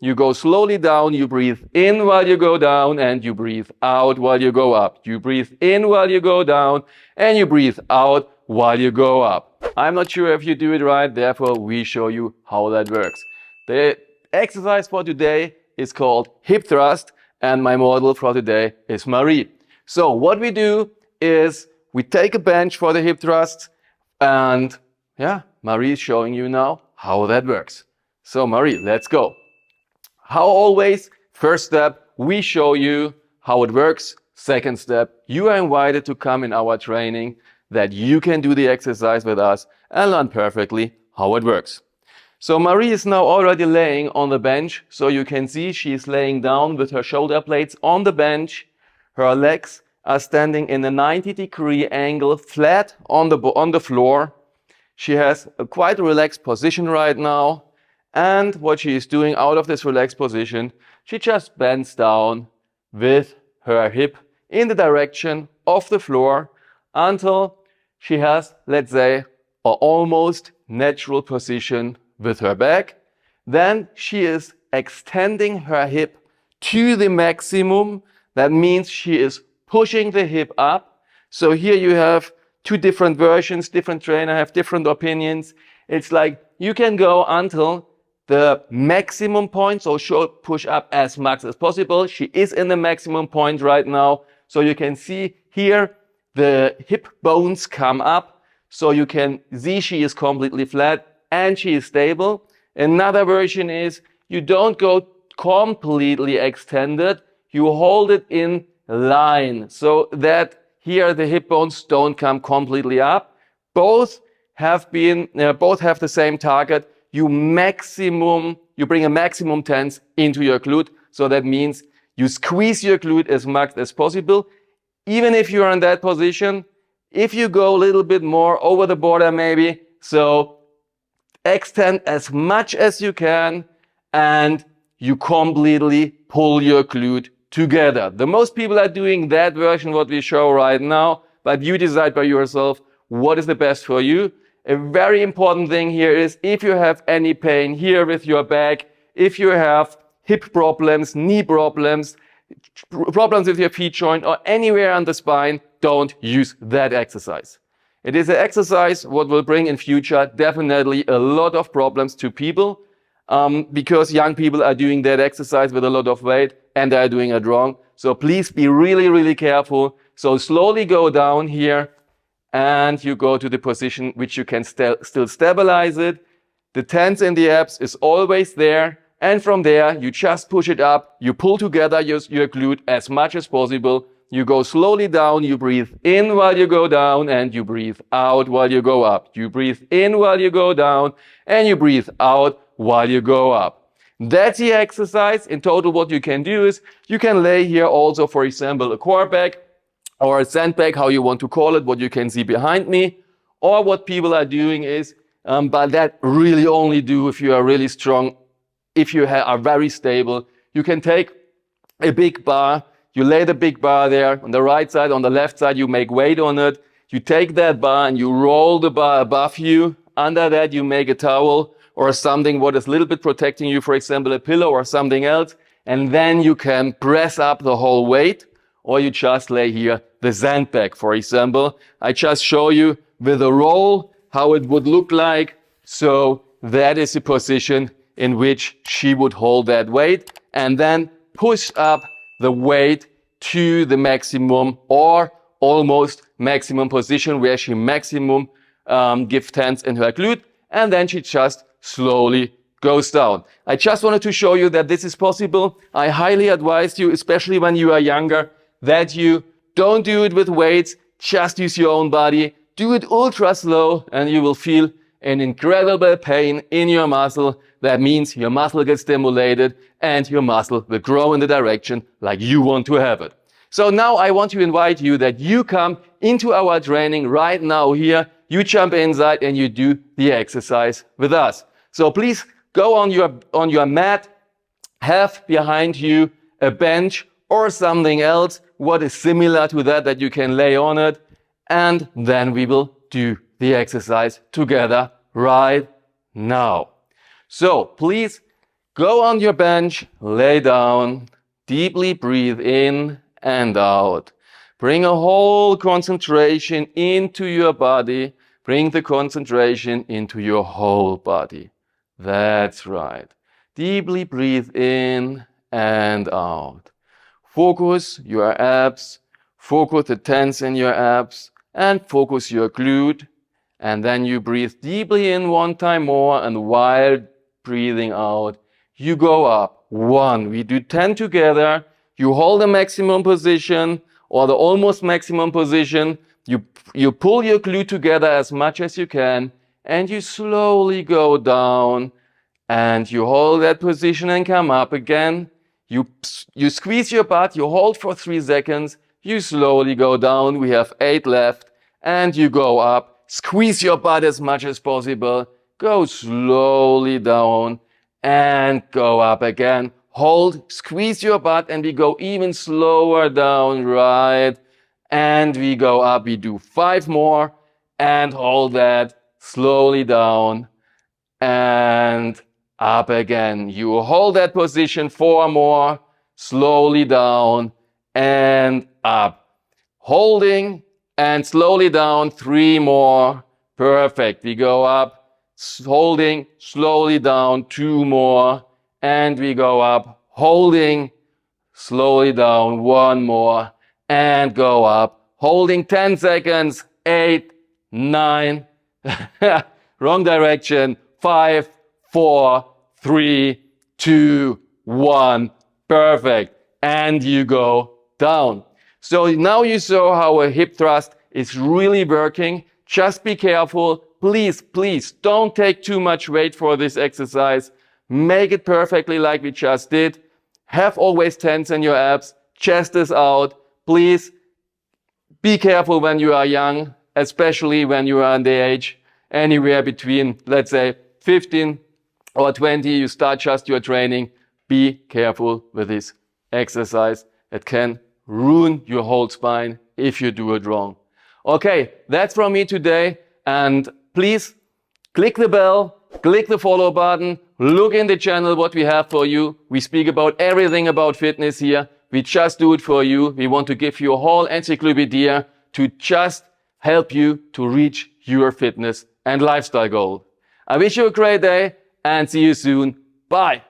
You go slowly down, you breathe in while you go down, and you breathe out while you go up. You breathe in while you go down, and you breathe out while you go up. I'm not sure if you do it right, therefore we show you how that works. The exercise for today is called hip thrust, and my model for today is Marie. So what we do is we take a bench for the hip thrust, and yeah, Marie is showing you now how that works. So Marie, let's go. How always, first step, we show you how it works. Second step, you are invited to come in our training that you can do the exercise with us and learn perfectly how it works. So Marie is now already laying on the bench. So you can see she is laying down with her shoulder blades on the bench. Her legs are standing in a 90-degree angle flat on the floor. She has a quite relaxed position right now. And what she is doing out of this relaxed position, she just bends down with her hip in the direction of the floor until she has, let's say, an almost natural position with her back. Then she is extending her hip to the maximum. That means she is pushing the hip up. So here you have two different versions, different trainers have different opinions. It's like you can go until the maximum point, so push up as much as possible. She is in the maximum point right now. So you can see here the hip bones come up. So you can see she is completely flat and she is stable. Another version is you don't go completely extended. You hold it in line so that here the hip bones don't come completely up. Both have the same target. You bring a maximum tense into your glute. So that means you squeeze your glute as much as possible. Even if you are in that position, if you go a little bit more over the border maybe, so extend as much as you can and you completely pull your glute together. The most people are doing that version what we show right now, but you decide by yourself what is the best for you. A very important thing here is if you have any pain here with your back, if you have hip problems, knee problems, problems with your feet joint or anywhere on the spine, don't use that exercise. It is an exercise what will bring in future definitely a lot of problems to people because young people are doing that exercise with a lot of weight and they are doing it wrong. So please be really, really careful. So slowly go down here. And you go to the position which you can still stabilize it. The tense in the abs is always there. And from there, you just push it up. You pull together your glute as much as possible. You go slowly down. You breathe in while you go down and you breathe out while you go up. You breathe in while you go down and you breathe out while you go up. That's the exercise. In total, what you can do is you can lay here also, for example, a core bag or a sandbag, how you want to call it, what you can see behind me. Or what people are doing is, but that really only do if you are really strong, if you are very stable. You can take a big bar, you lay the big bar there on the right side, on the left side, you make weight on it. You take that bar and you roll the bar above you. Under that, you make a towel or something what is a little bit protecting you, for example, a pillow or something else. And then you can press up the whole weight. Or you just lay here the sandbag, for example. I just show you with a roll how it would look like. So that is the position in which she would hold that weight and then push up the weight to the maximum or almost maximum position where she maximum gives tense in her glute, and then she just slowly goes down. I just wanted to show you that this is possible. I highly advise you, especially when you are younger, that you don't do it with weights, just use your own body, do it ultra slow, and you will feel an incredible pain in your muscle. That means your muscle gets stimulated and your muscle will grow in the direction like you want to have it. So now I want to invite you that you come into our training right now here. You jump inside and you do the exercise with us. So please go on your mat, have behind you a bench or something else what is similar to that you can lay on it, and then we will do the exercise together right now. So please Go on your bench, lay down, deeply breathe in and out. Bring a whole concentration into your body. Bring the concentration into your whole body. That's right. Deeply breathe in and out. Focus your abs, focus the tense in your abs, and focus your glute. And then you breathe deeply in one time more, and while breathing out, you go up. 1. We do 10 together. You hold the maximum position or the almost maximum position. You pull your glute together as much as you can, and you slowly go down, and you hold that position and come up again. You squeeze your butt, you hold for 3 seconds, you slowly go down. We have 8 left, and you go up. Squeeze your butt as much as possible. Go slowly down and go up again. Hold, squeeze your butt, and we go even slower down, right? And we go up. We do 5 more and hold that slowly down and up again. You hold that position 4 more, slowly down and up. Holding and slowly down 3 more. Perfect. We go up, holding, slowly down 2 more, and we go up, holding, slowly down 1 more, and go up, holding 10 seconds, 8, 9, wrong direction, 5, 4, 3, 2, 1, perfect, and you go down. So now you saw how a hip thrust is really working. Just be careful. Please, please don't take too much weight for this exercise. Make it perfectly like we just did. Have always tense in your abs. Chest is out. Please be careful when you are young, especially when you are the age anywhere between, let's say, 15 or 20, you start just your training. Be careful with this exercise. It can ruin your whole spine if you do it wrong. Okay, that's from me today. And please click the bell, click the follow button, look in the channel what we have for you. We speak about everything about fitness here. We just do it for you. We want to give you a whole encyclopedia to just help you to reach your fitness and lifestyle goal. I wish you a great day and see you soon. Bye.